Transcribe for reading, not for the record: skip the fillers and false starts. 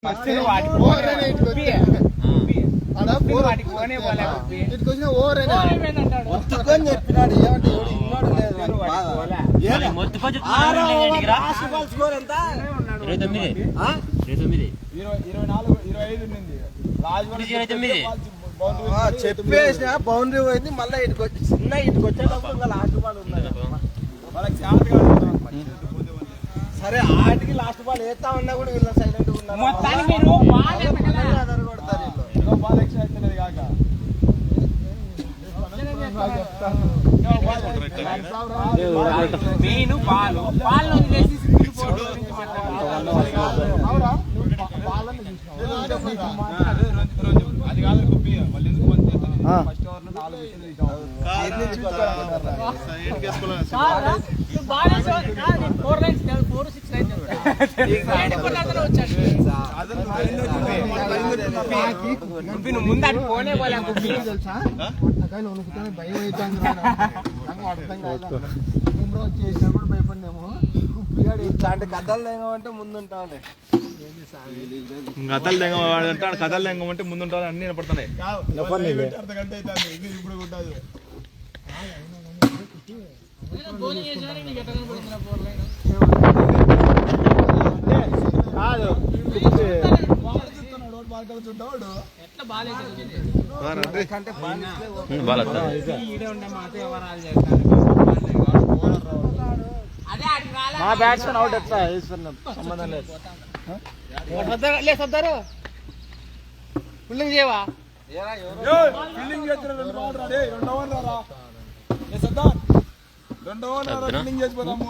చెప్పినాడు ఏమంటే చెప్పేసిన బౌండరీ పోయింది. మళ్ళీ ఇటుకు వచ్చి చిన్న ఇటుకు వచ్చేటప్పుడు లాస్ట్ బాల్ ఉన్నది. సరే ఆటికి లాస్ట్ బాల్ వేస్తా ఉన్నా కూడా వీళ్ళ సైలెంట్ ఉన్నారు. అది కాదు మళ్ళీ ఫస్ట్ ఓవర్ లో 4 ముందు పోనే పోలే భయం చేసినప్పుడు భయపడినాము. ఇట్లాంటి కథలు తెగమంటే ముందుంటాండే కథలు తెగమంటాడు. కథలు తెగమంటే ముందుంటాను అన్ని వినపడుతున్నాయి. అర్ధగంట అవుతుంది ఇప్పుడు ఉంటుంది. మా బ్యాట్స్మెన్ అవుట్ ఎట్లా సంబంధం లేదు. ఫీల్డింగ్ చేయవా? ఫీల్డింగ్ చేస్తున్నా 2 ఓవర్లు రా. 2 ఓవర్లు ఫీల్డింగ్ చేసిపోతాము.